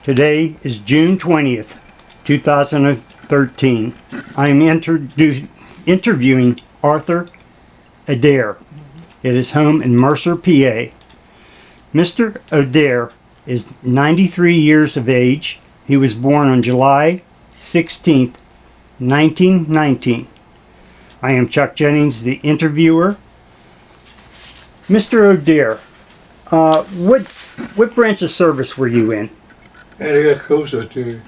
Today is June 20th, 2013. I am interviewing Arthur Adair at his home in Mercer, PA. Mr. Adair is 93 years of age. He was born on July 16th, 1919. I am Chuck Jennings, the interviewer. Mr. Adair, what branch of service were you in? Adair Coastal too.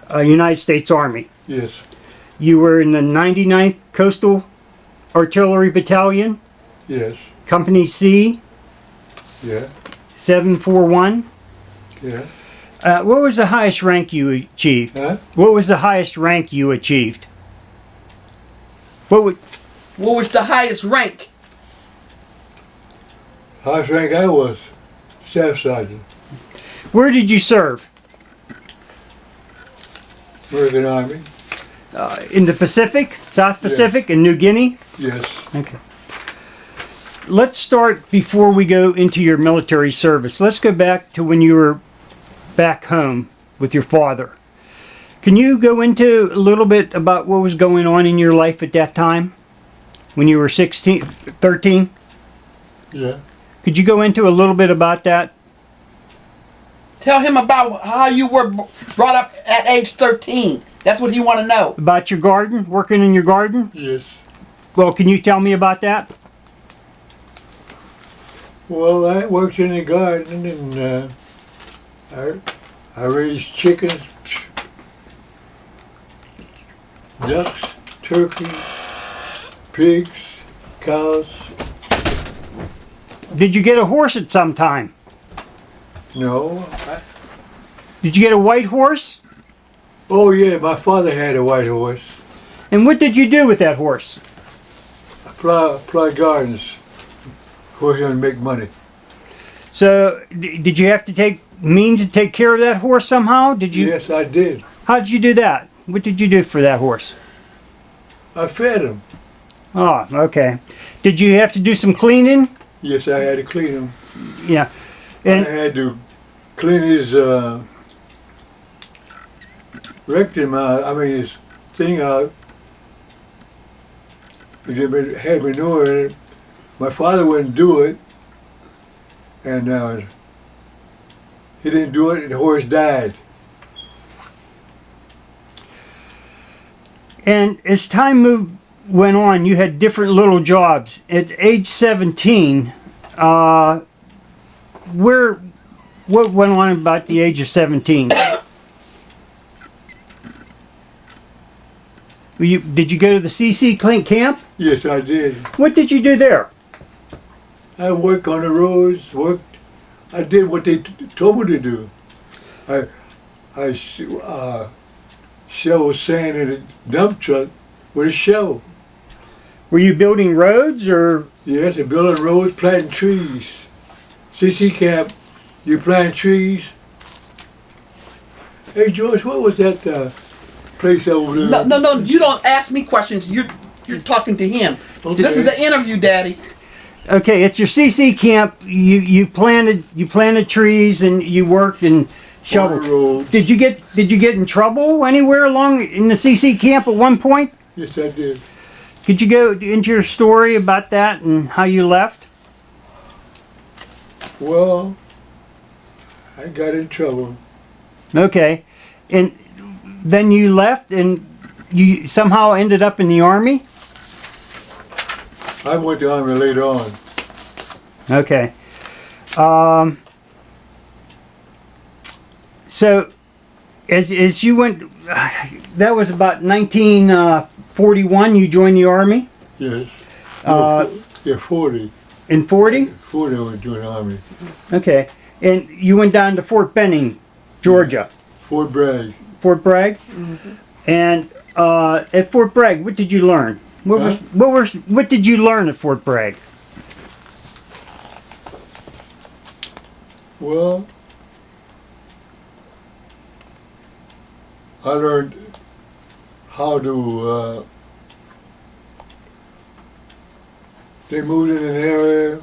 United States Army. Yes. You were in the 99th Coastal Artillery Battalion, Yes. Company C, Yeah. 741. Yeah. What was the highest rank you achieved? Huh? What was the highest rank you achieved? What was the highest rank? Highest rank I was staff sergeant, Where did you serve? American Army. In the Pacific, South Pacific, in New Guinea? Yes. Okay. Let's start before we go into your military service. Let's go back to when you were back home with your father. Can you go into a little bit about what was going on in your life at that time? When you were 13? Yeah. Could you go into a little bit about that? Tell him about how you were brought up at age 13. That's what he want to know. About your garden, working in your garden? Yes. Well, can you tell me about that? Well, I worked in the garden and I raised chickens, ducks, turkeys, pigs, cows. Did you get a horse at some time? No. Did you get a white horse? Oh yeah, my father had a white horse. And what did you do with that horse? I plow gardens for him to make money. So, did you have to take means to take care of that horse somehow? Did you? Yes, I did. How did you do that? What did you do for that horse? I fed him. Oh, okay. Did you have to do some cleaning? Yes, I had to clean him. Yeah. I And had to clean his rectum out. I mean his thing out. It had manure in it. My father wouldn't do it, and he didn't do it, and the horse died. and as time went on, you had different little jobs. At age 17, what went on about the age of 17? Did you go to the CC camp? Yes, I did. What did you do there? I worked on the roads. I did what they told me to do. I shoveled sand in a dump truck with a shovel. Were you building roads or? Yes, and building roads, planting trees. CC camp, you plant trees. Hey George, what was that place over there? No, you don't ask me questions. You're talking to him. Okay. This is an interview, Daddy. Okay, at your CC camp, you planted trees and you worked and shoveled. Roads. Did you get in trouble anywhere along in the CC camp at one point? Yes, I did. Could you go into your story about that and how you left? Well, I got in trouble. Okay, and then you left and you somehow ended up in the Army? I went to the Army later on. Okay. So, as you went, that was about 1941, you joined the Army? Yes. Uh, Yeah, 40. In 40? 40 I went to the Army. Okay. And you went down to Fort Benning, Georgia. Fort Bragg. Fort Bragg? Mm-hmm. And at Fort Bragg, what did you learn? What did you learn at Fort Bragg? Well, I learned how to, they moved in an area,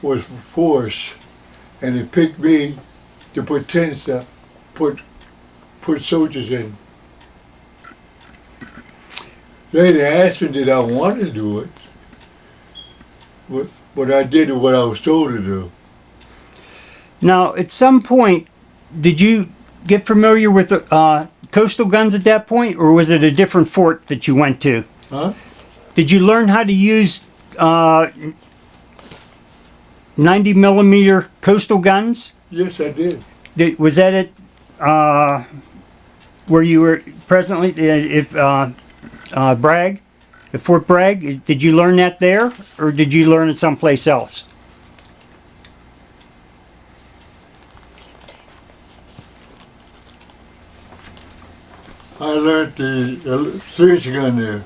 was forced, and they picked me to put tents up, put soldiers in. They didn't ask me did I want to do it, but I did what I was told to do. Now, at some point, did you get familiar with coastal guns at that point, or was it a different fort that you went to? Huh? Did you learn how to use 90 millimeter coastal guns? Yes, I did. Was that at where you were presently? Bragg, at Fort Bragg? Did you learn that there, or did you learn it someplace else? I learned the 3-inch gun there.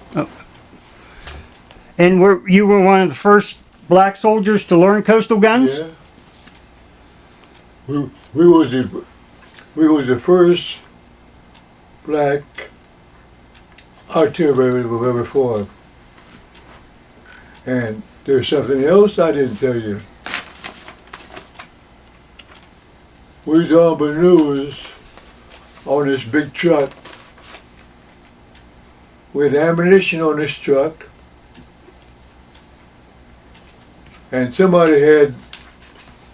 And you were one of the first black soldiers to learn coastal guns? Yeah. We was the first black artillery we've ever fought. And there's something else I didn't tell you. We was on maneuvers on this big truck. We had ammunition on this truck. And somebody had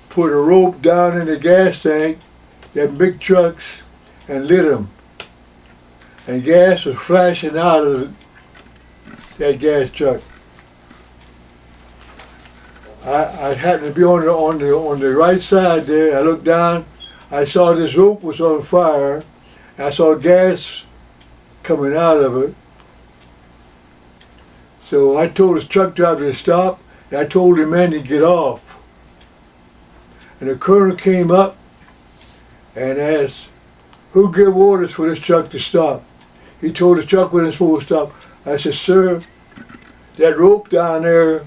put a rope down in the gas tank, them big trucks, and lit them. And gas was flashing out of that gas truck. I happened to be on the right side there. I looked down. I saw this rope was on fire. I saw gas coming out of it. So I told the truck driver to stop. And I told the man to get off. And the colonel came up and asked, who gave orders for this truck to stop? He told the truck wasn't supposed to stop. I said, sir, that rope down there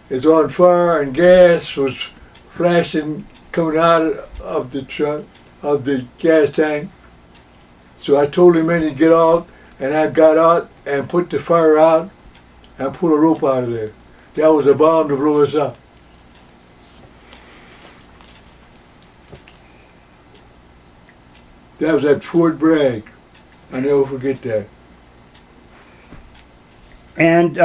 is on fire and gas was flashing coming out of the truck, of the gas tank. So I told the man to get out, and I got out and put the fire out and pulled a rope out of there. That was a bomb to blow us up. That was at Fort Bragg. I never forget that. And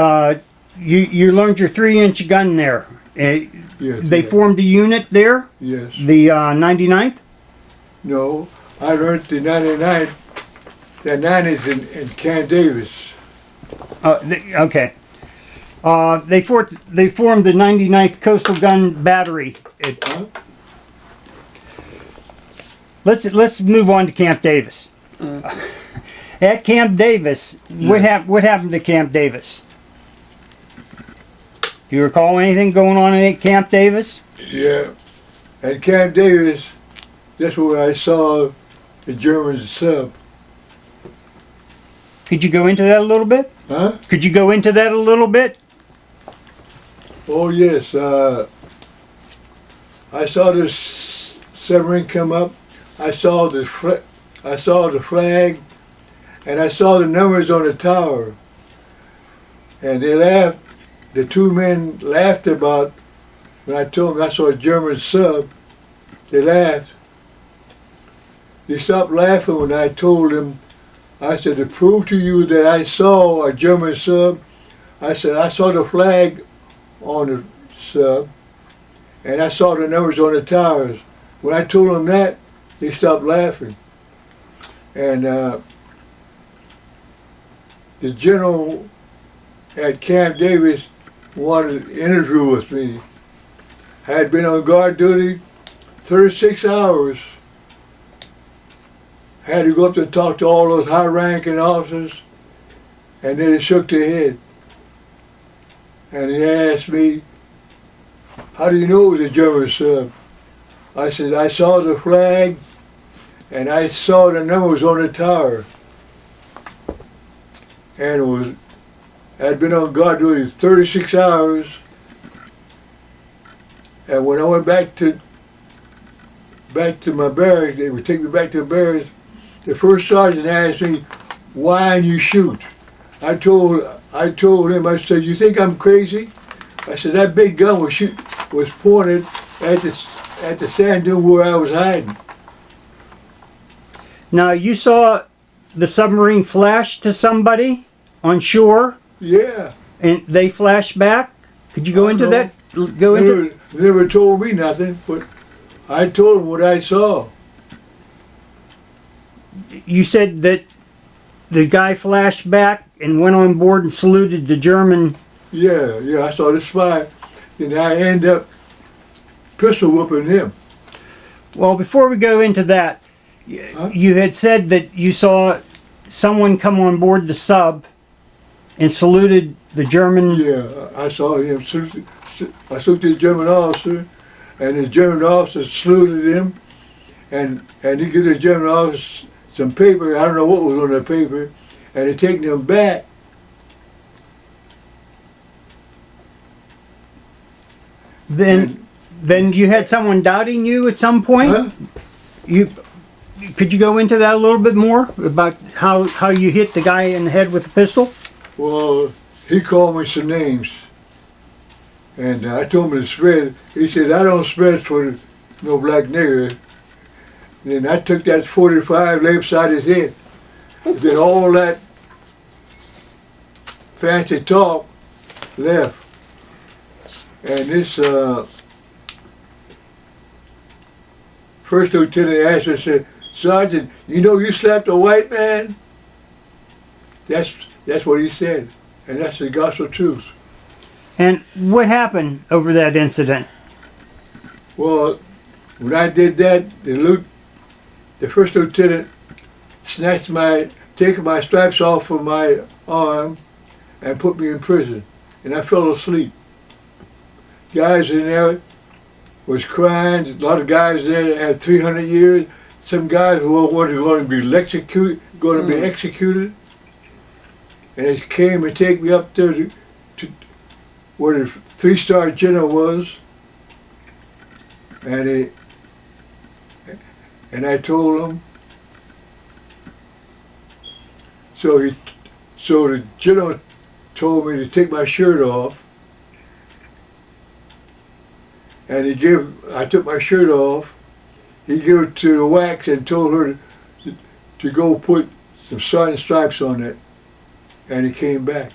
you learned your 3-inch gun there. Yes, They formed a unit there? Yes. The 99th? No, I learned the 99th. The 90s in Camp Davis. Okay. They formed the 99th Coastal Gun Battery. Huh? Let's move on to Camp Davis. At Camp Davis, what happened to Camp Davis? Do you recall anything going on at Camp Davis? Yeah. At Camp Davis, that's where I saw the German sub. Could you go into that a little bit? Huh? Could you go into that a little bit? Oh yes. I saw this submarine come up. I saw the flag, and I saw the numbers on the tower. And they laughed. The two men laughed about when I told them I saw a German sub. They laughed. They stopped laughing when I told them. I said, to prove to you that I saw a German sub, I said, I saw the flag on the sub, and I saw the numbers on the towers. When I told them that, they stopped laughing. And the general at Camp Davis wanted to interview with me. I had been on guard duty 36 hours. Had to go up and talk to all those high-ranking officers, and they shook their head. And he asked me, how do you know it was a German sub? I said, I saw the flag, and I saw the numbers on the tower. And I had been on guard duty 36 hours, and when I went back to my barracks, they would take me back to the barracks. The first sergeant asked me, why didn't you shoot? I told him, I said, you think I'm crazy? I said, that big gun was pointed at the sand dune where I was hiding. Now, you saw the submarine flash to somebody on shore, Yeah. and they flashed back. Could you go I into know. that? Go into. Never told me nothing, but I told him what I saw. You said that the guy flashed back and went on board and saluted the German. Yeah, I saw the spy. Then I end up pistol whooping him. Well, before we go into that, Huh? you had said that you saw someone come on board the sub and saluted the German. Yeah, I saw him. I saluted the German officer, and the German officer saluted him, and he gave the German officer some paper. I don't know what was on the paper, and he taken him back. Then you had someone doubting you at some point. Huh? You could you go into that a little bit more about how you hit the guy in the head with the pistol? Well, he called me some names, and I told him to spread. He said, I don't spread for no black nigger. Then I took that 45 lay beside his head. Then all that fancy talk left. And this first lieutenant asked me, said, Sergeant, you know you slapped a white man? That's what he said. And that's the gospel truth. And what happened over that incident? Well, when I did that, the first lieutenant taken my stripes off from my arm and put me in prison. And I fell asleep. Guys in there was crying. A lot of guys there that had 300 years. Some guys were going to be executed. And they came and take me up there to where the 3-star general was. And I told him. So the general told me to take my shirt off. And I took my shirt off. He gave it to the wax and told her to go put some sergeant stripes on it. And he came back.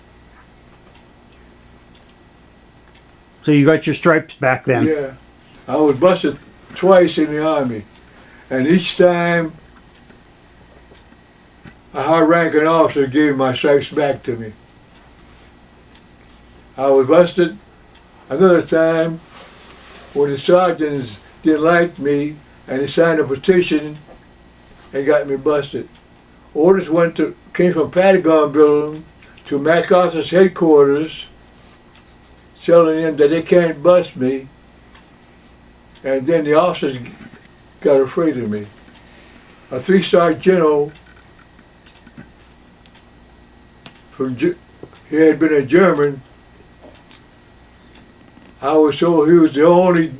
So you got your stripes back then? Yeah. I was busted twice in the Army. And each time, a high-ranking officer gave my stripes back to me. I was busted another time when the sergeants didn't like me and they signed a petition and got me busted. Orders came from Pentagon building to MacArthur's headquarters telling them that they can't bust me, and then the officers got afraid of me. A 3-star general he had been a German. I was told he was the only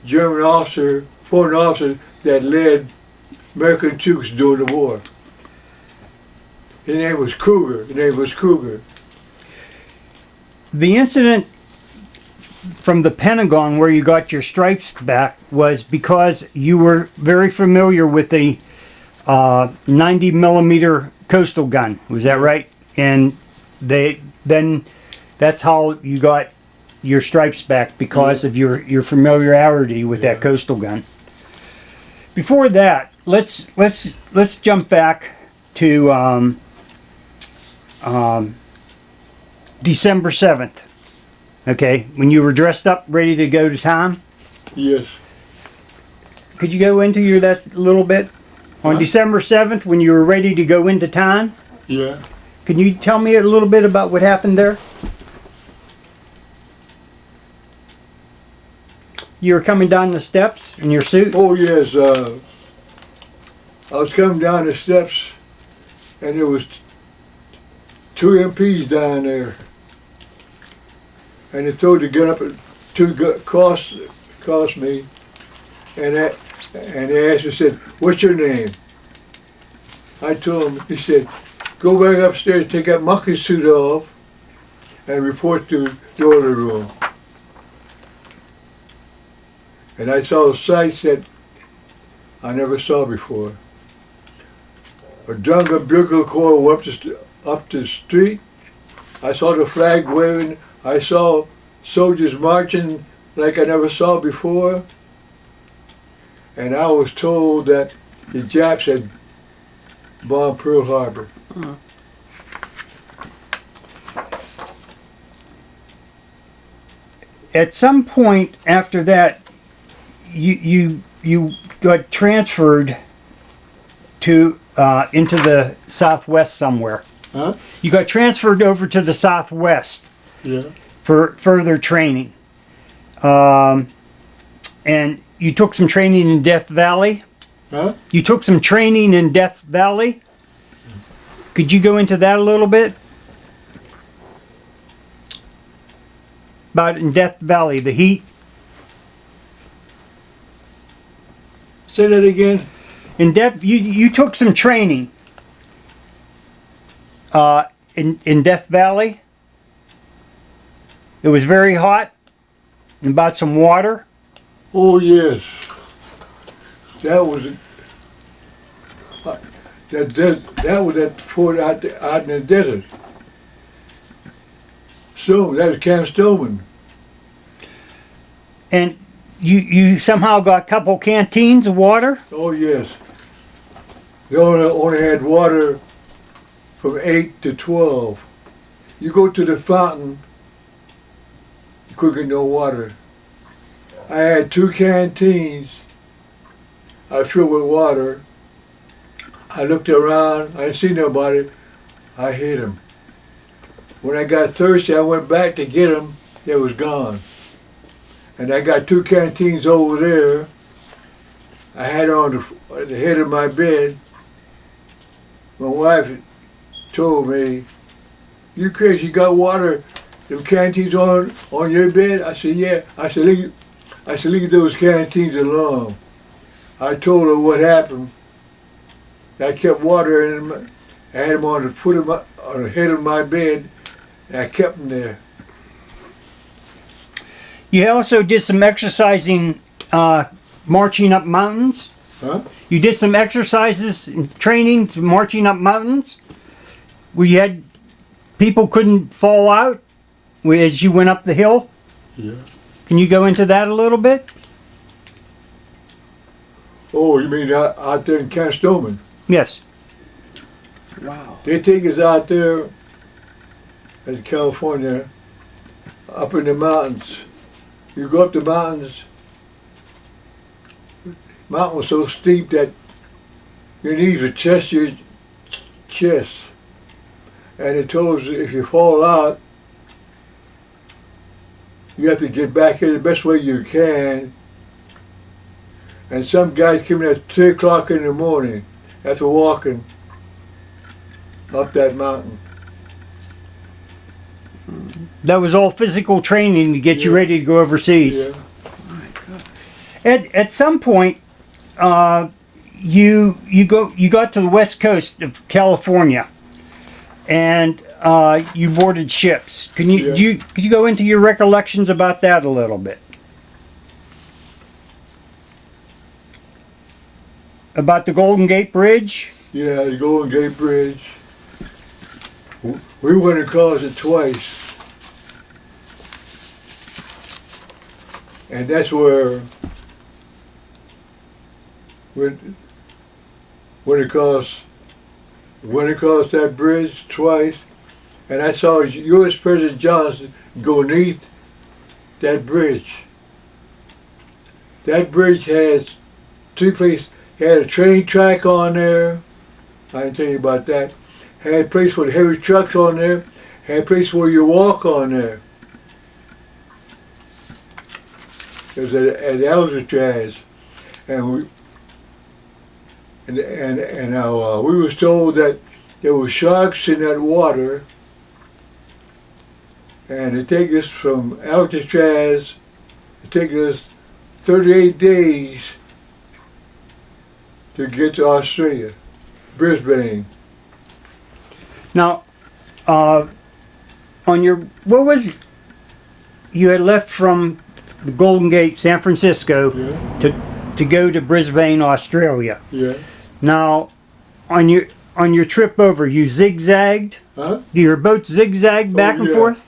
German officer, foreign officer, that led American troops during the war. His name was Kruger. The incident from the Pentagon where you got your stripes back was because you were very familiar with the 90 millimeter coastal gun. Was that right? And that's how you got your stripes back, because of your familiarity with that coastal gun. Before that, let's jump back to December 7th. Okay, when you were dressed up, ready to go to town. Yes. Could you go into that a little bit? On Huh? December 7th, when you were ready to go into town, Yeah. can you tell me a little bit about what happened there? You were coming down the steps in your suit? Oh yes. I was coming down the steps, and there was 2 MPs down there, and they told the gun up across me, and they asked me, said, "What's your name?" I told him. He said, "Go back upstairs, take that monkey suit off, and report to the order room." And I saw sights that I never saw before. a Dunga bugle corps went up the street. I saw the flag waving. I saw soldiers marching like I never saw before. And I was told that the Japs had bombed Pearl Harbor. At some point after that, you got transferred to into the Southwest somewhere. Huh? You got transferred over to the Southwest Yeah. for further training, and you took some training in Death Valley. Huh? You took some training in Death Valley. Could you go into that a little bit? About in Death Valley, the heat. Say that again. In Death, you took some training. In Death Valley. It was very hot. And about some water. Oh yes. That was that was at the fort out in the desert. So that was Camp Stoneman. And you somehow got a couple canteens of water. Oh yes. They only had water from 8 to 12. You go to the fountain, you couldn't get no water. I had 2 canteens. I filled with water. I looked around. I didn't see nobody. I hid them. When I got thirsty, I went back to get them. They was gone. And I got 2 canteens over there. I had on the head of my bed. My wife told me, "You crazy? You got water? Them canteens on your bed?" I said, "Yeah." I said, leave those canteens alone." I told her what happened. I kept water in them. I had them on the head of my bed, and I kept them there. You also did some exercising, marching up mountains. Huh? You did some exercises and training to marching up mountains, where you had people couldn't fall out as you went up the hill. Yeah. Can you go into that a little bit? Oh, you mean out there in Camp Stoneman? Yes. Wow. They take us out there in California, up in the mountains. You go up the mountains. Mountain was so steep that your knees would touch your chest. And it told us if you fall out, you have to get back in the best way you can. And some guys came in at 3 o'clock in the morning after walking up that mountain. That was all physical training to get you Yeah. ready to go overseas. Yeah. My God. At some point, you got to the west coast of California, and you boarded ships. Could you go into your recollections about that a little bit? About the Golden Gate Bridge? Yeah, the Golden Gate Bridge. We went across it twice. And that's where we went across that bridge twice. And I saw U.S. President Johnson go beneath that bridge. That bridge has 2 places. Had a train track on there. I can tell you about that. Had a place for the heavy trucks on there. Had a place where you walk on there. It was at Alcatraz, and we was told that there were sharks in that water, and it take us from Alcatraz. It take us 38 days to get to Australia, Brisbane. Now, you had left from the Golden Gate, San Francisco, Yeah, to go to Brisbane, Australia. yeah. Now, on on your trip over, you zigzagged? Huh? Do your boats zigzag back and yeah. forth?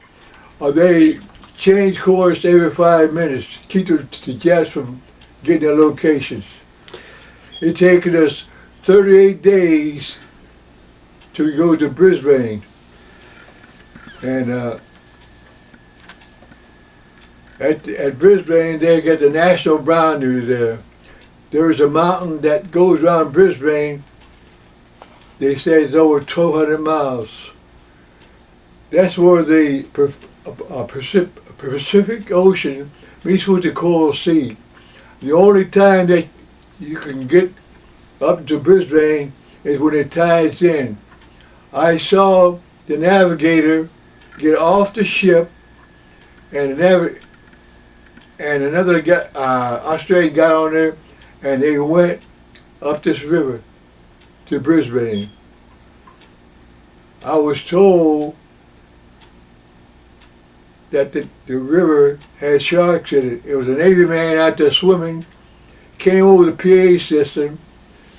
They change course every 5 minutes to keep the jets from getting their locations. It taken us 38 days to go to Brisbane. And at Brisbane, they got the national boundary there. There's a mountain that goes around Brisbane. They say it's over 1,200 miles. That's where the Pacific Ocean meets with the Coral Sea. The only time that you can get up to Brisbane is when it tides in. I saw the navigator get off the ship, and another guy, Australian got on there, and they went up this river to Brisbane. I was told that the river had sharks in it. It was a Navy man out there swimming, came over the PA system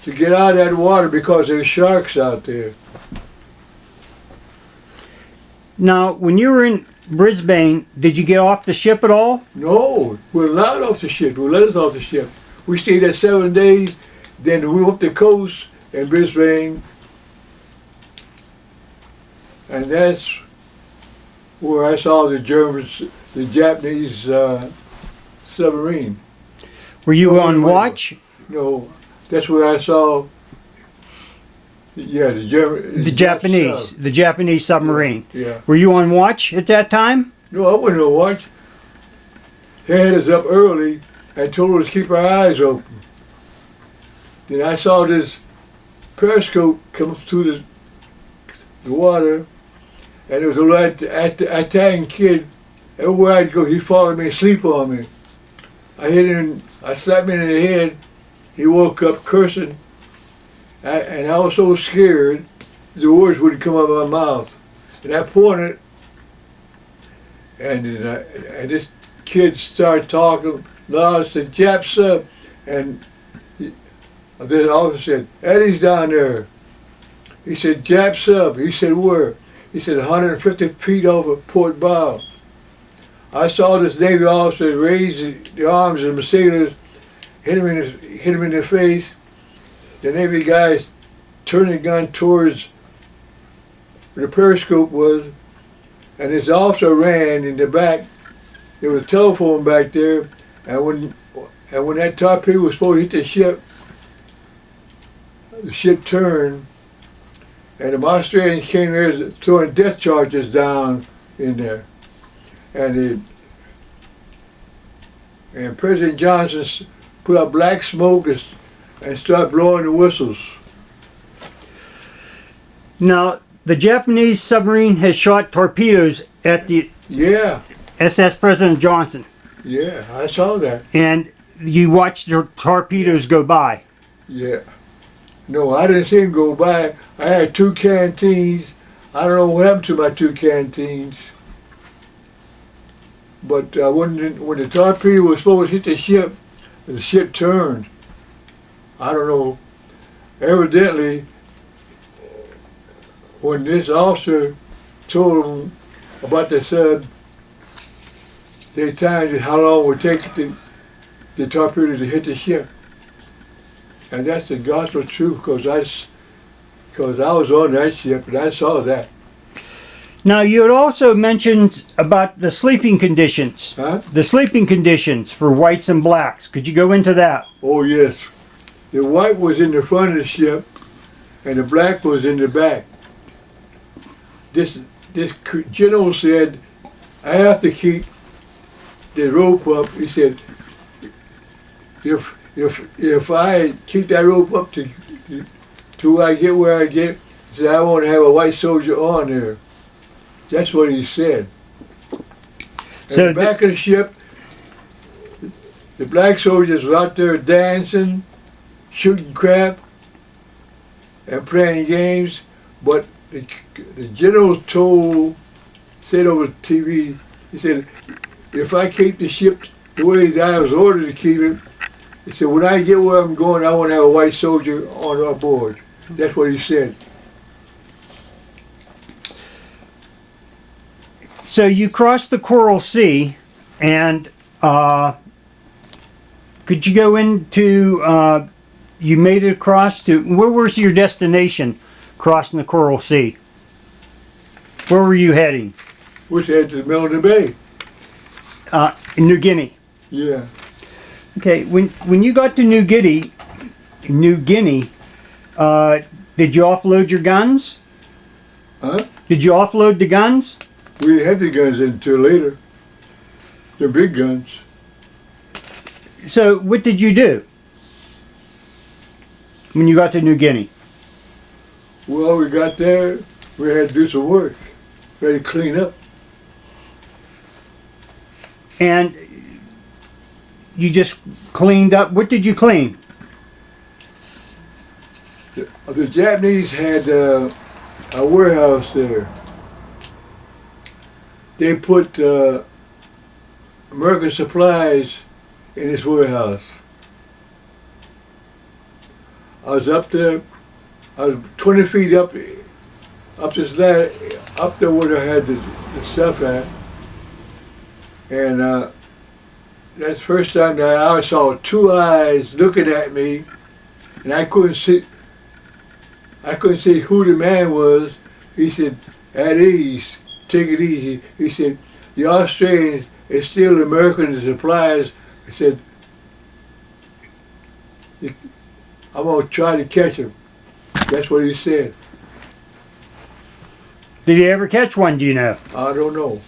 to get out of that water because there were sharks out there. Now, when you were in Brisbane, did you get off the ship at all? No, we were allowed off the ship. We let us off the ship. We stayed there 7 days, then we went up the coast in Brisbane, and that's where I saw the Japanese submarine. Were you on watch? No, that's where I saw. Yeah, The Japanese submarine. Yeah. Were you on watch at that time? No, I wasn't on watch. They had us up early and told us to keep our eyes open. Then I saw this periscope come through the water, and there was a little Italian kid. Everywhere I'd go, he followed me and sleep on me. I hit him, I slapped him in the head. He woke up cursing, and I was so scared the words wouldn't come out of my mouth. And I pointed, and this kid started talking loud, said, "Jap sub," and then the officer said, "Eddie's down there." He said, "Jap sub." He said, "Where?" He said, 150 feet over Port Bow. I saw this Navy officer raise the arms of the sailors, hit him in the face. The Navy guys turned the gun towards where the periscope was, and this officer ran in the back. There was a telephone back there, and when that torpedo was supposed to hit the ship turned, and the Australians came there throwing death charges down in there. And President Johnson put out black smoke and started blowing the whistles. Now, the Japanese submarine has shot torpedoes at the SS President Johnson. Yeah, I saw that. And you watched the torpedoes go by. Yeah. No, I didn't see him go by. I had 2 canteens. I don't know what happened to my 2 canteens. But when the torpedo was supposed to hit the ship turned. I don't know. Evidently, when this officer told them about the sub, they timed it how long it would take the torpedo to hit the ship. And that's the gospel truth, because I was on that ship and I saw that. Now, you had also mentioned about the sleeping conditions. Huh? The sleeping conditions for whites and blacks. Could you go into that? Oh yes. The white was in the front of the ship and the black was in the back. This general said, "I have to keep the rope up." He said, if I keep that rope up to I get where I get, he said, "I want to have a white soldier on there." That's what he said. So in the back of the ship, the black soldiers were out there dancing, shooting crap, and playing games. But the general said over TV, he said, "If I keep the ship the way that I was ordered to keep it," he said, "when I get where I'm going, I want to have a white soldier on board." That's what he said. So you crossed the Coral Sea, and could you go into? You made it across to where was your destination? Crossing the Coral Sea. Where were you heading? We headed to the middle of the bay. In New Guinea. Yeah. Okay. When you got to New Guinea, did you offload your guns? Huh? Did you offload the guns? We didn't have the guns until later. The big guns. So what did you do when you got to New Guinea? Well, we got there, we had to do some work. We had to clean up. And you just cleaned up. What did you clean? The Japanese had a warehouse there. They put American supplies in this warehouse. I was up there. I was 20 feet up this ladder, up there where they had the stuff at. And that's the first time that I saw two eyes looking at me, and I couldn't see who the man was. He said, "At ease, take it easy." He said, "The Australians is still American supplies." He said, "I'm gonna try to catch him." That's what he said. Did you ever catch one? Do you know? I don't know.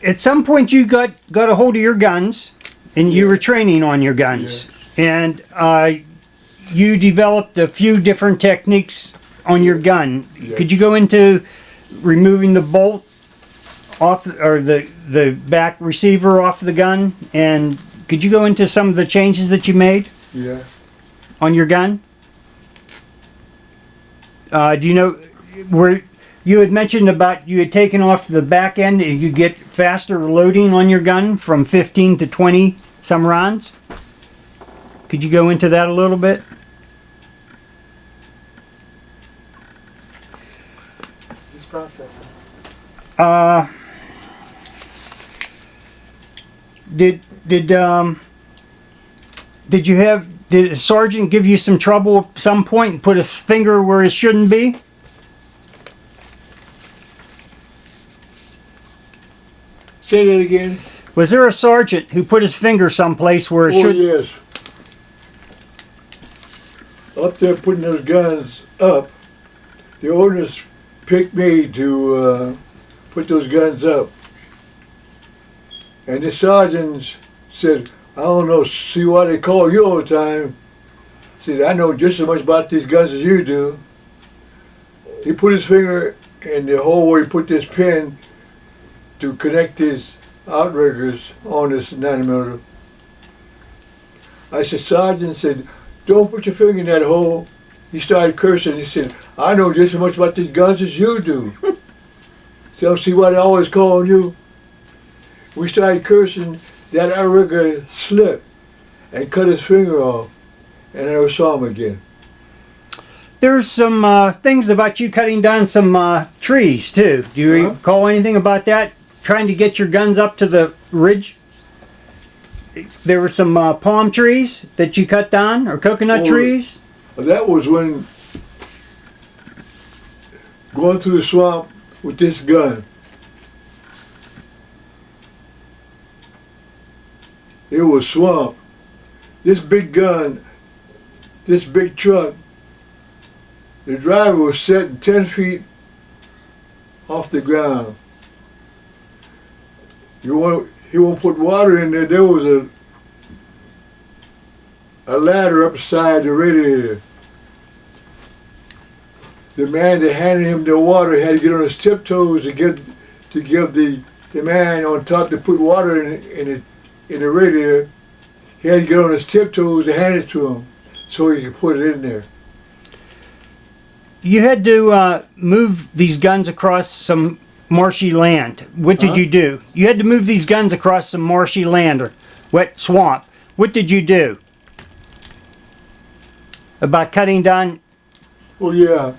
At some point, you got a hold of your guns, and you were training on your guns, and you developed a few different techniques on your gun. Yeah. Could you go into removing the bolt off, or the back receiver off the gun, and could you go into some of the changes that you made Yeah. on your gun? Do you know where you had mentioned about you had taken off the back end and you get faster loading on your gun from 15 to 20 some rounds? Could you go into that a little bit? This processing. Did a sergeant give you some trouble at some point and put his finger where it shouldn't be? Say that again. Was there a sergeant who put his finger someplace where it Oh should? yes. Up there putting those guns up, the orders picked me to put those guns up. And the sergeants said, "I don't know, see why they call you all the time." Said, "I know just as much about these guns as you do." He put his finger in the hole where he put this pin to connect his outriggers on this 9mm. I said, "Sergeant," said, "don't put your finger in that hole." He started cursing. He said, "I know just as much about these guns as you do." So see why they always call you? We started cursing. That outrigger slipped and cut his finger off, and I never saw him again. There's some things about you cutting down some trees too. Do you Huh? recall anything about that? Trying to get your guns up to the ridge? There were some palm trees that you cut down, or coconut Oh, trees? That was when going through the swamp with this gun. It was swamp. This big gun, this big truck, the driver was sitting 10 feet off the ground. He won't put water in there. There was a ladder up beside the radiator. The man that handed him the water had to get on his tiptoes to give the man on top to put water in the radiator. He had to get on his tiptoes to hand it to him so he could put it in there. You had to move these guns across some marshy land. What did you do? You had to move these guns across some marshy land or wet swamp. What did you do? About cutting down? Oh yeah.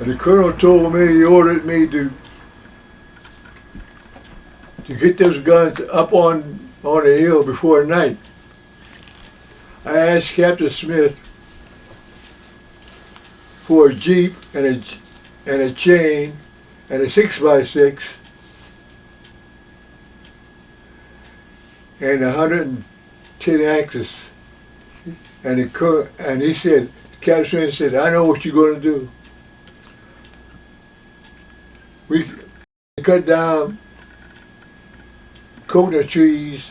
And the colonel told me, he ordered me to get those guns up on the hill before night. I asked Captain Smith for a Jeep and a chain and a 6x6 and 110 axes. And he said, Captain Smith said, I know what you're going to do. We cut down coconut trees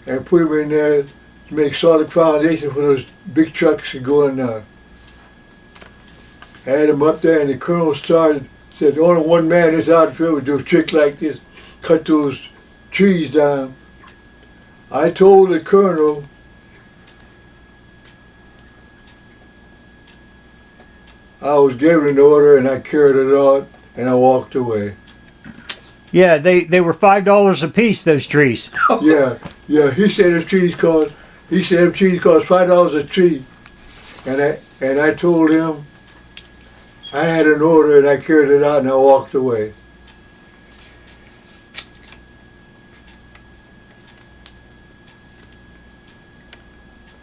and put them in there to make solid foundation for those big trucks to go in there. I had them up there, and the colonel said, only one man in this outfit would do a trick like this, cut those trees down. I told the colonel I was given an order, and I carried it out, and I walked away. Yeah, they were $5 a piece, those trees. Yeah. He said them trees cost $5 a tree, and I told him I had an order, and I carried it out, and I walked away.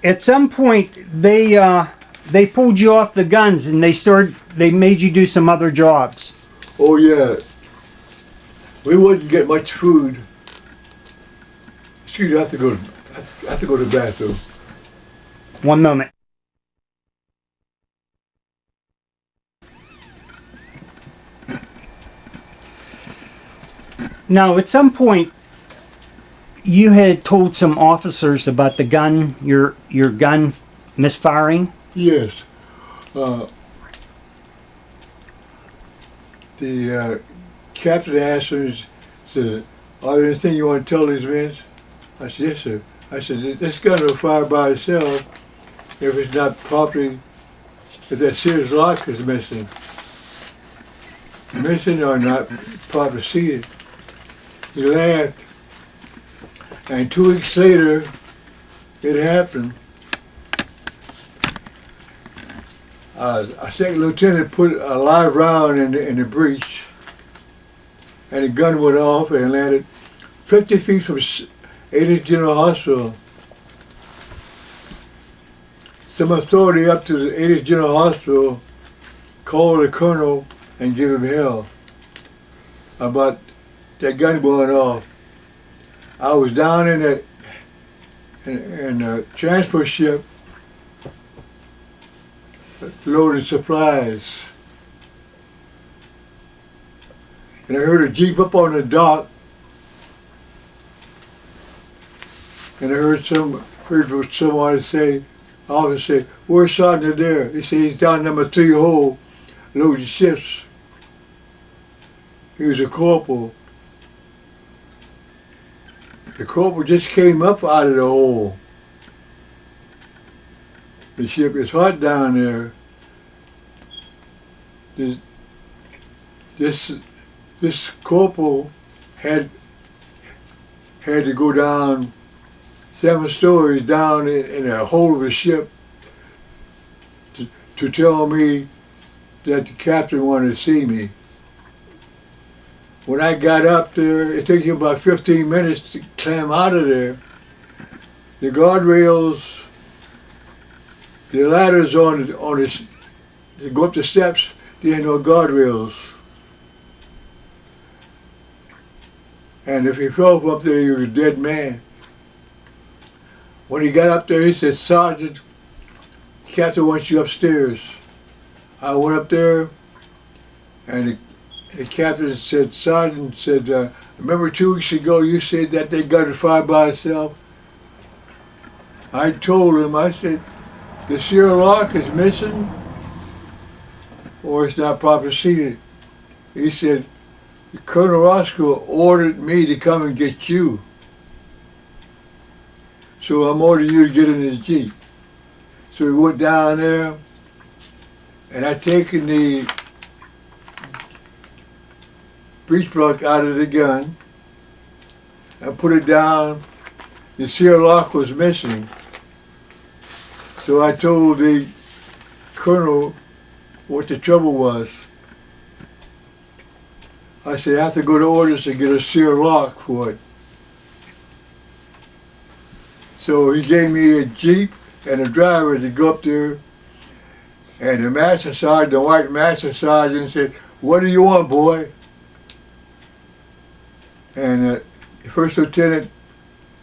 At some point, they pulled you off the guns and they made you do some other jobs. Oh yeah. We wouldn't get much food. Excuse me, I have to go to the bathroom. One moment. Now, at some point, you had told some officers about the gun, your gun misfiring. Yes. The captain asked me, said, are there anything you want to tell these men? I said, yes, sir. I said, this gun will fire by itself if it's not properly, if that series lock is missing or not properly seated. He laughed. And 2 weeks later, it happened. A second lieutenant put a live round in the breech, and the gun went off and landed 50 feet from 80th General Hospital. Some authority up to the 80th General Hospital called the colonel and gave him hell about that gun going off. I was down in a transport ship loading supplies. And I heard a Jeep up on the dock. And I heard someone say, officer say, where's Sergeant Adair? He said, he's down number 3 hole, loading ships. He was a corporal. The corporal just came up out of the hole. The ship is hot down there. This corporal had to go down 7 stories down in a hole of the ship to tell me that the captain wanted to see me. When I got up there, it took him about 15 minutes to climb out of there. The guardrails, the ladders on this, to go up the steps, there ain't no guardrails. And if he fell from up there, he was a dead man. When he got up there, he said, Sergeant, the captain wants you upstairs. I went up there, and the captain said, Sergeant said, remember 2 weeks ago you said that they gun would fire by itself? I told him, I said, the serial lock is missing or it's not properly seated. He said, Colonel Roscoe ordered me to come and get you. So I'm ordering you to get in the Jeep. So we went down there, and I taken the breech block out of the gun and put it down. The serial lock was missing. So I told the colonel what the trouble was. I said, I have to go to orders to get a sear lock for it. So he gave me a Jeep and a driver to go up there. And the master sergeant, the white master sergeant said, what do you want, boy? And the first lieutenant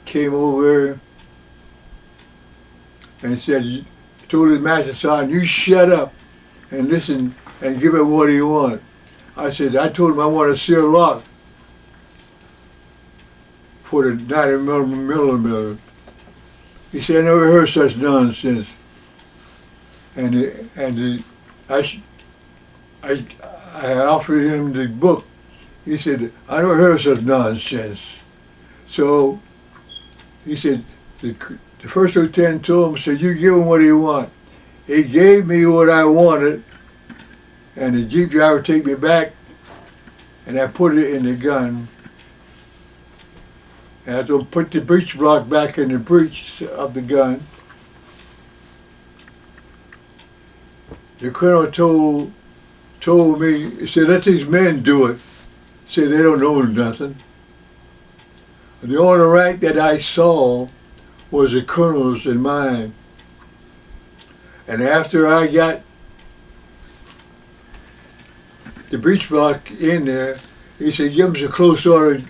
came over and said, told the master sergeant, you shut up and listen and give him what he wants. I said, I told him I want a sear lock for the 90 millimeter. He said, I never heard such nonsense. I offered him the book. He said, I never heard such nonsense. So he said, the first lieutenant told him, said, you give him what he wants. He gave me what I wanted, and the Jeep driver take me back, and I put it in the gun. And I had to put the breech block back in the breech of the gun. The colonel told me, he said, let these men do it. He said, they don't know nothing. The only rank that I saw was the colonel's and mine. And after I got the breech block in there, he said, give us a close order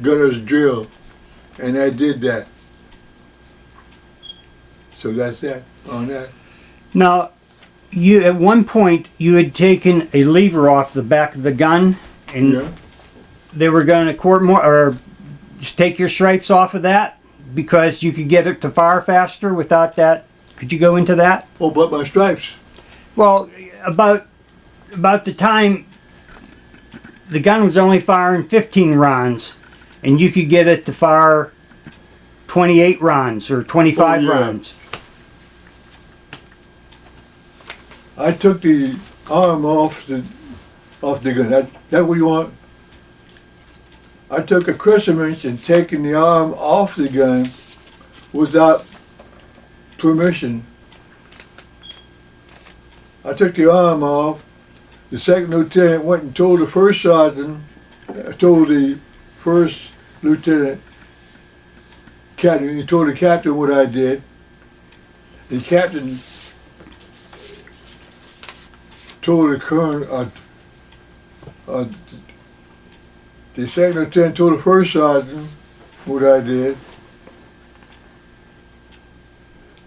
gunner's drill. And I did that. So that's that on that. Now, you at one point you had taken a lever off the back of the gun, and Yeah. they were going to court more or just take your stripes off of that because you could get it to fire faster without that. Could you go into that? Oh, but my stripes. Well, about the time the gun was only firing 15 rounds, and you could get it to fire 28 rounds or 25 Oh, yeah. rounds. I took the arm off the gun. That what you want? I took a crescent wrench and taken the arm off the gun without permission. I took the arm off. The second lieutenant went and told the first sergeant, told the first lieutenant, captain, he told the captain what I did. The captain told the colonel, the second lieutenant told the first sergeant what I did.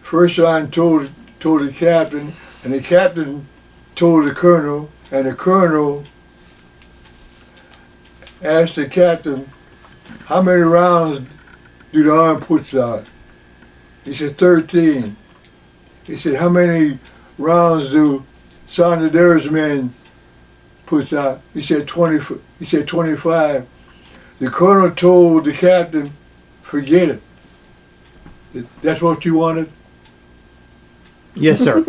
First sergeant told the captain, and the captain told the colonel, and the colonel asked the captain, how many rounds do the arm puts out? He said 13. He said, how many rounds do Sergeant Adair's men puts out? He said 20. He said 25. The colonel told the captain, forget it. That's what you wanted? Yes, sir.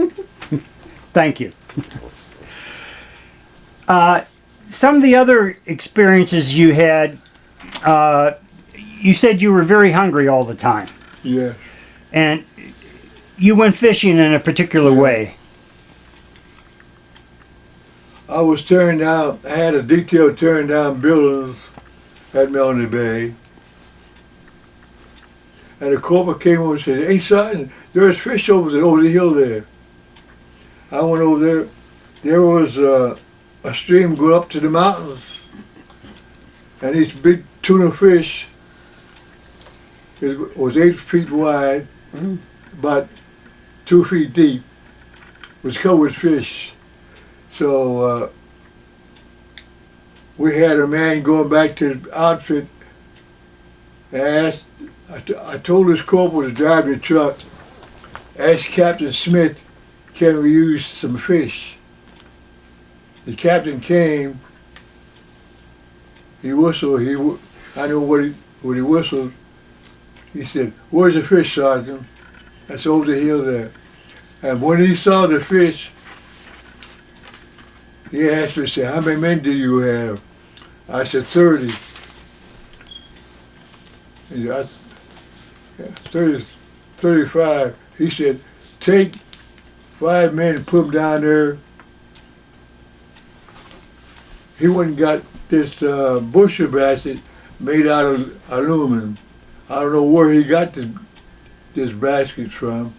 Thank you. Some of the other experiences you had, you said you were very hungry all the time. Yeah. And you went fishing in a particular way. I was turned down, I had a detail turn down buildings at Melanie Bay. And the corporal came over and said, hey, Sergeant, there's fish over the hill there. I went over there. There was a stream going up to the mountains. And these big tuna fish, it was 8 feet wide, about 2 feet deep, was covered with fish. So we had a man going back to the outfit. I told this corporal to drive the truck, asked Captain Smith, can we use some fish? The captain came, he whistled, I know what he whistled. He said, where's the fish, Sergeant? That's over the hill there. And when he saw the fish, he asked me, said, how many men do you have? I said, 30. He said, 30, 35. He said, take 5 men and put them down there he went and got this bushel basket made out of aluminum. I don't know where he got this basket from.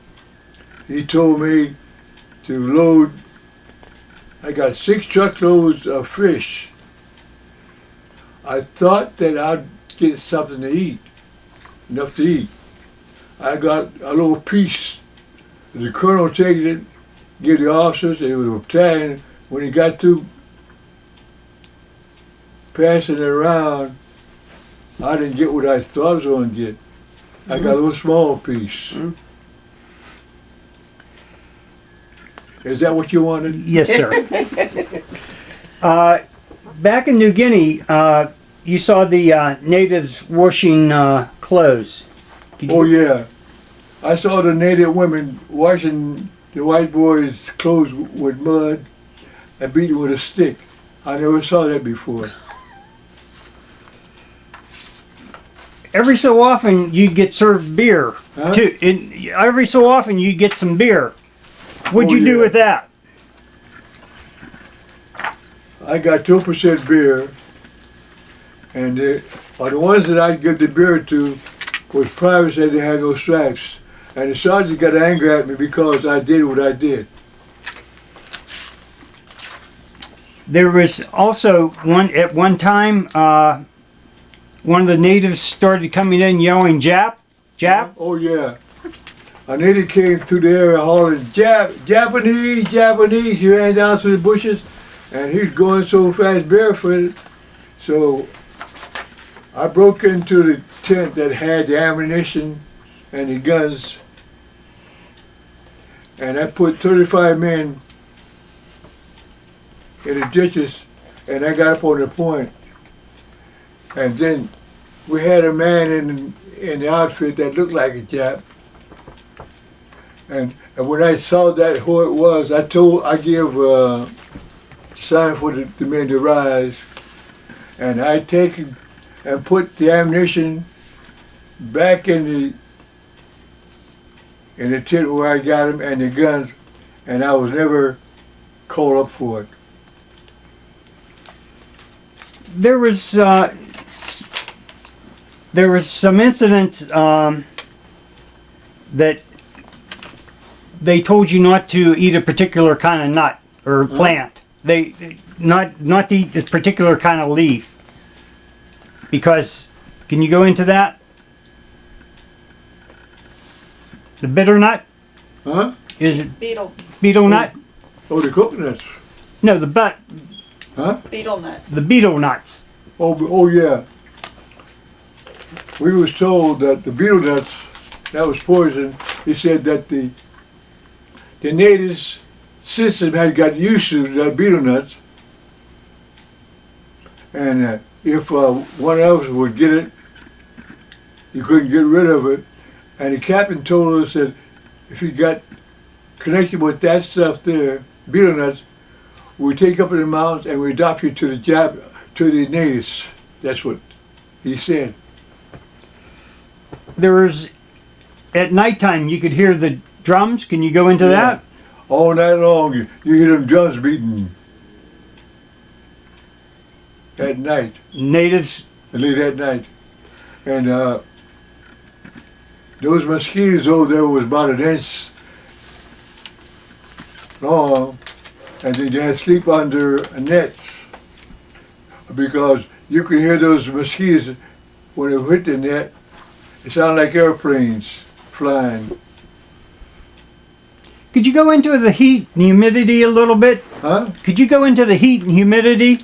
He told me to load, I got 6 truckloads of fish. I thought that I'd get something to eat, enough to eat. I got a little piece. The colonel takes it, give the officers, it was a battalion. When he got through passing it around, I didn't get what I thought I was going to get. I got a little small piece. Is that what you wanted? Yes, sir. Back in New Guinea, you saw the natives washing clothes. Oh yeah. I saw the native women washing the white boys' clothes with mud and beating with a stick. I never saw that before. Every so often you get served beer Huh? too. Every so often you get some beer. What'd you do yeah. with that? I got 2% beer, and the ones that I'd give the beer to was privates that they had no stripes. And the sergeant got angry at me because I did what I did. There was also at one time, one of the natives started coming in yelling Jap. Oh yeah. A native came through the area hollering, Japanese, Japanese. He ran down to the bushes, and he's going so fast barefooted. So I broke into the tent that had the ammunition and the guns, and I put 35 men in the ditches, and I got up on the point. And then we had a man in the outfit that looked like a Jap. And when I saw that who it was, I gave a sign for the men to rise. And I take and put the ammunition back in the tent where I got them and the guns, and I was never called up for it. There was some incidents that they told you not to eat a particular kind of nut or plant. They not to eat this particular kind of leaf. Because, can you go into that? The bitter nut? Huh? Is it Beetle nut? Oh, the coconuts. No, the Huh? nut. the beetle nuts. Oh yeah. We was told that the beetle nuts, that was poison. He said that the natives' system had got used to the beetle nuts, and if one else would get it, you couldn't get rid of it. And the captain told us that if you got connected with that stuff there, beetle nuts, we take up in the mountains and we adopt you to the natives. That's what he said. There was, at nighttime, you could hear the drums. Can you go into Yeah. that? All night long, you hear them drums beating at night, Natives. late at night. And those mosquitoes over there was about an inch long, and they had to sleep under a net because you could hear those mosquitoes when they hit the net. It sounded like airplanes flying. Could you go into the heat and humidity a little bit? Huh? Could you go into the heat and humidity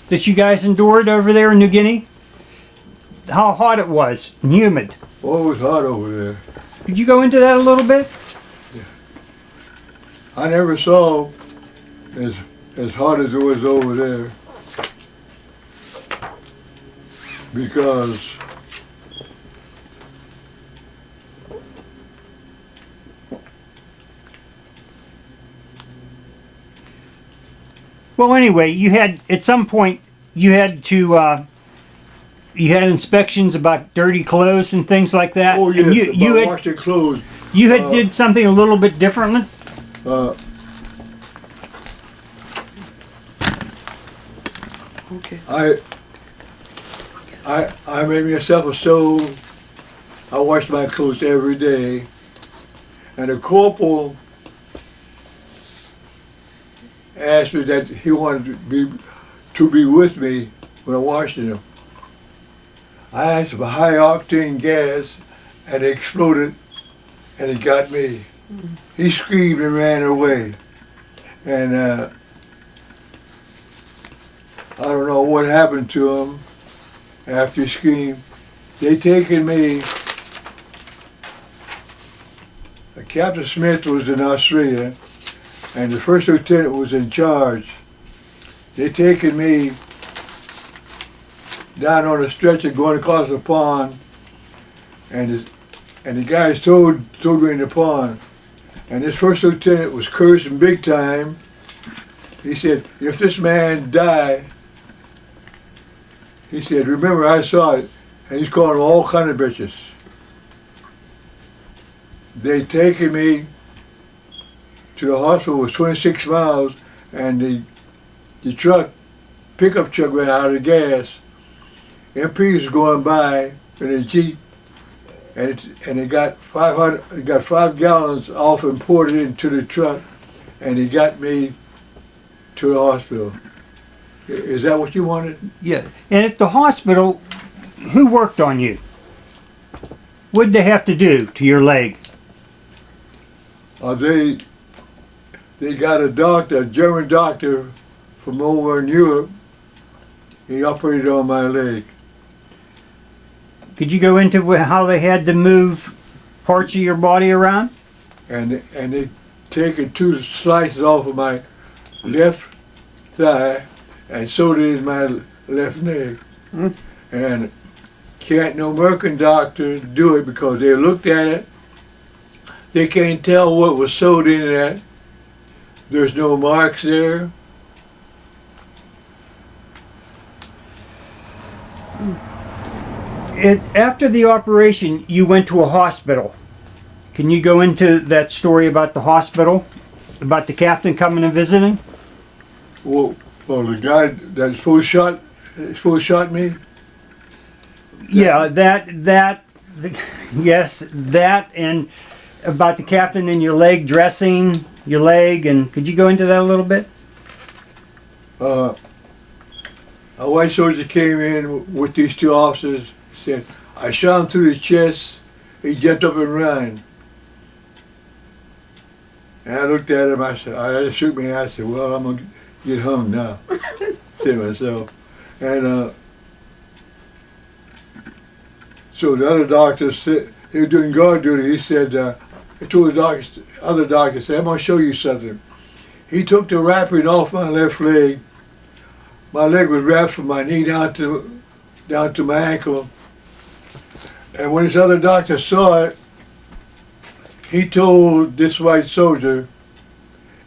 that you guys endured over there in New Guinea? How hot it was and humid. Oh, it was hot over there. Could you go into that a little bit? I never saw as hot as it was over there, because Well, anyway, you had, at some point, you had to, you had inspections about dirty clothes and things like that. oh yes, And you had, wash their clothes. you had did something a little bit differently. Okay. I made myself a stove. I wash my clothes every day. And the corporal asked me that he wanted to be with me when I washed him. I asked for high octane gas and it exploded and it got me. He screamed and ran away. And I don't know what happened to him after he screamed. They taken me. Captain Smith was in Australia, and the first lieutenant was in charge. They taken me down on a stretcher going across the pond, and the guys towed me in the pond. And this first lieutenant was cursing big time. He said, "If this man die," he said, "remember I saw it," and he's calling them all kind of bitches. They taken me to the hospital. It was 26 miles, and the pickup truck ran out of gas. MPs was going by in a Jeep, and they got 5 gallons off and poured it into the truck, and he got me to the hospital. Is that what you wanted? Yeah. And at the hospital, who worked on you? What did they have to do to your leg? They got a doctor, a German doctor from over in Europe. He operated on my leg. Could you go into how they had to move parts of your body around? And they taken 2 slices off of my left thigh and sewed it in my left leg. And can't no American doctor do it because they looked at it. They can't tell what was sewed in that. There's no marks there. After the operation, you went to a hospital. Can you go into that story about the hospital? About the captain coming and visiting? Well, the guy that supposed to shot me? Yeah, yes, that, and about the captain and your leg, dressing your leg, and could you go into that a little bit? A white soldier came in with these 2 officers, said, "I shot him through the chest." He jumped up and ran. And I looked at him, I said, I shook me, I said, "Well, I'm going to get hung now." Said to myself. And so the other doctor said, he was doing guard duty, he said, he told the other doctor, said, "I'm going to show you something." He took the wrapping off my left leg. My leg was wrapped from my knee down to my ankle. And when this other doctor saw it, he told this white soldier,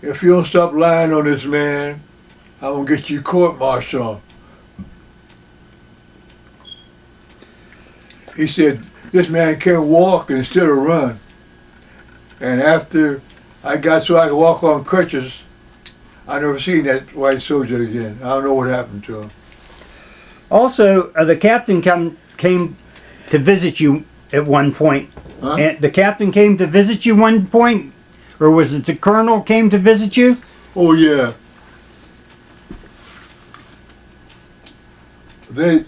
"If you don't stop lying on this man, I'm going to get you court-martialed." He said, "This man can't walk instead of run." And after I got so I could walk on crutches, I never seen that white soldier again. I don't know what happened to him. Also, the captain came to visit you at one point. Huh? And the captain came to visit you one point? Or was it the colonel came to visit you? Oh yeah. They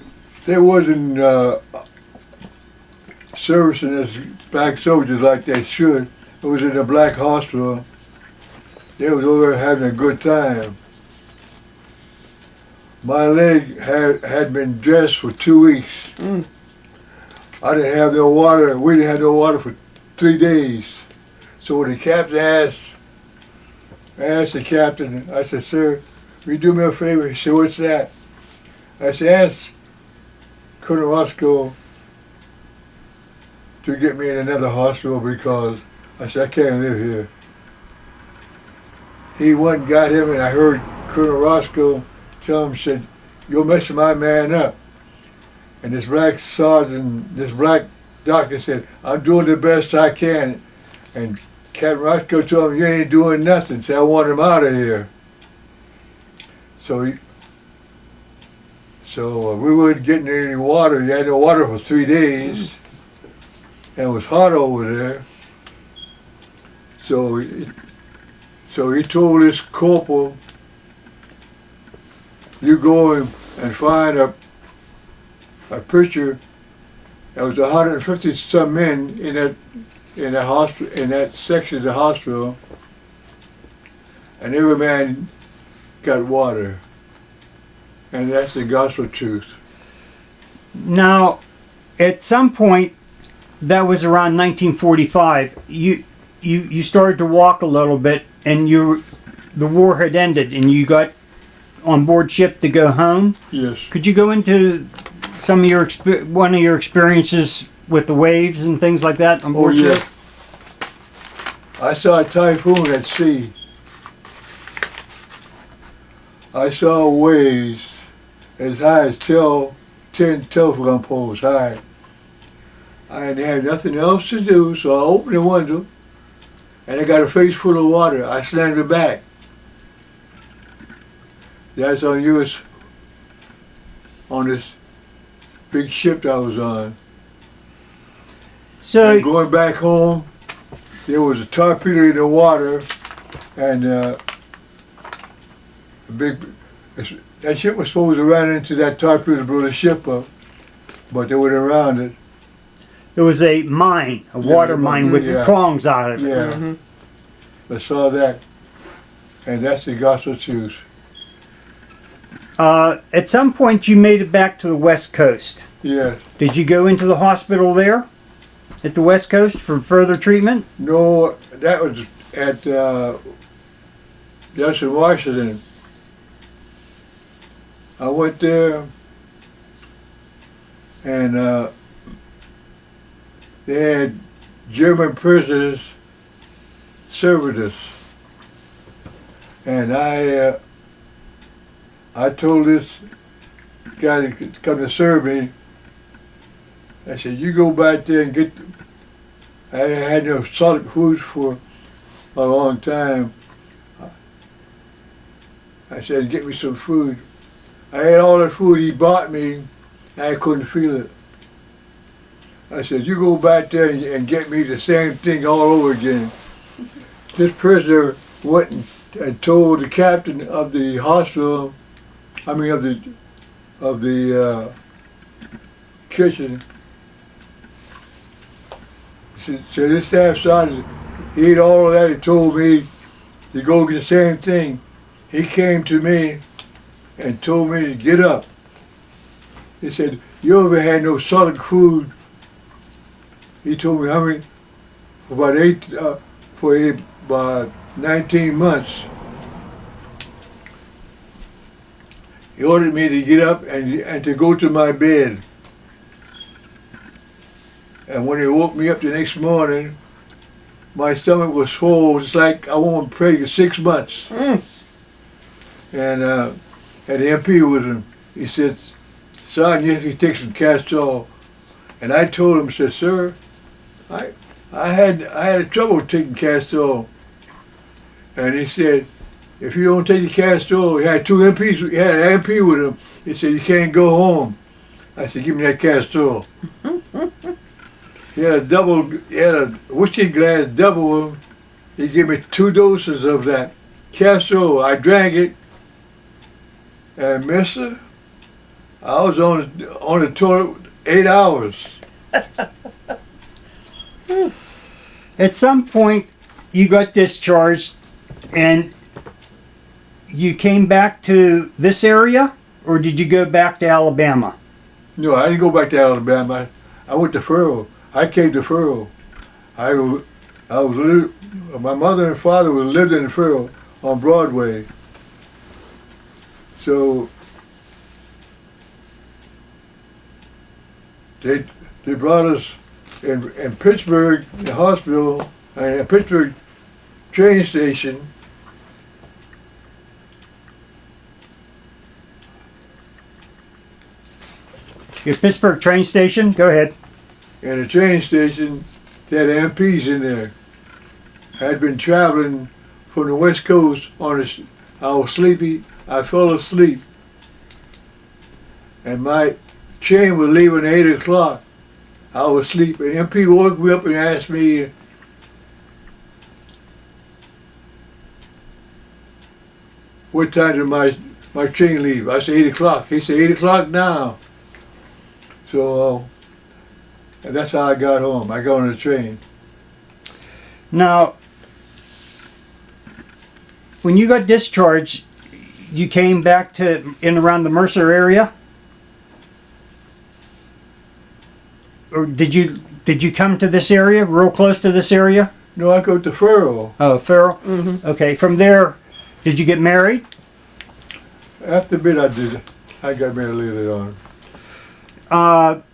wasn't servicing as black soldiers like they should. It was in a black hospital. They was over there having a good time. My leg had been dressed for 2 weeks. I didn't have no water. We didn't have no water for 3 days. So when the captain asked the captain, I said, "Sir, will you do me a favor?" He said, "What's that?" I said, "Ask Colonel Roscoe to get me in another hospital because," I said, "I can't live here." He went and got him, and I heard Colonel Roscoe tell him, said, "You're messing my man up." And this black sergeant, this black doctor said, "I'm doing the best I can." And Captain Roscoe told him, "You ain't doing nothing." Said, "I want him out of here." So So we weren't getting any water. You had no water for 3 days. And it was hot over there. So he told this corporal, you go and find a preacher. There was 150 some men in that hospital, in that section of the hospital, and every man got water. And that's the gospel truth. Now, at some point, that was around 1945. You started to walk a little bit, and the war had ended, and you got on board ship to go home. Yes. Could you go into some of your one of your experiences with the waves and things like that on board ship? I saw a typhoon at sea. I saw waves as high as 10 telephone poles high. I didn't have nothing else to do, so I opened the window, and I got a face full of water. I slammed it back. That's on this big ship I was on. So And going back home, there was a torpedo in the water, and that ship was supposed to run into that torpedo to blow the ship up, but they went around it. there was a mine, a water mine with yeah. prongs out of it. Yeah, I saw that, and that's the gospel truth. At some point, you made it back to the West Coast. Yeah. Did you go into the hospital there at the West Coast for further treatment? No, that was at that's in Washington. I went there, and they had German prisoners serving us, and I told this guy to come to serve me. I said, "You go back there and get." I had no solid food for a long time. I said, "Get me some food." I ate all the food he bought me, and I couldn't feel it. I said, "You go back there and get me the same thing all over again." This prisoner went and told the captain of the hospital, of the kitchen. So this staff sergeant, he ate all of that. He told me to go get the same thing. He came to me and told me to get up. He said, "You ever had no solid food?" He told me how many, for about 19 months. He ordered me to get up and to go to my bed. And when he woke me up the next morning, my stomach was swollen. It's like I wasn't pregnant 6 months. And the MP with him, he said, "Sergeant, you have to take some castor oil." And I told him, I said, "Sir, I had trouble taking castor oil." And he said, "If you don't take the castor oil," he had 2 MPs, he had an MP with him. He said, "You can't go home." I said, "Give me that castor oil." He had a whiskey glass double. He gave me 2 doses of that castor oil. I drank it, and Mercer, I was on the toilet 8 hours. At some point, you got discharged, and you came back to this area, or did you go back to Alabama? No, I didn't go back to Alabama. I went to Furrow. I came to Furrow. My mother and father lived in Furrow on Broadway. So they brought us in Pittsburgh, the hospital, and Pittsburgh train station. Your Pittsburgh train station? Go ahead. And the train station, they had MPs in there. I had been traveling from the West Coast I was sleepy. I fell asleep. and my train was leaving at 8 o'clock. I was sleeping. MP woke me up and asked me, what time did my train leave? I said 8 o'clock. He said 8 o'clock now. So, and that's how I got home. I got on the train. Now, when you got discharged, you came back to in around the Mercer area? Or did you come to this area, real close to this area? No, I go to Furrow. Oh, Farrell? Okay, from there, did you get married? After a bit I did. I got married later on.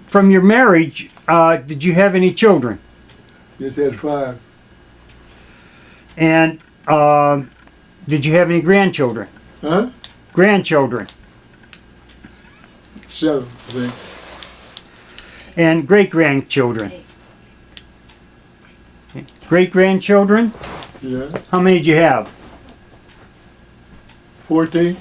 From your marriage, did you have any children? Just had 5. And did you have any grandchildren? Huh? Grandchildren 7, I think. and great-grandchildren? Great-grandchildren? Yeah. How many did you have? 14.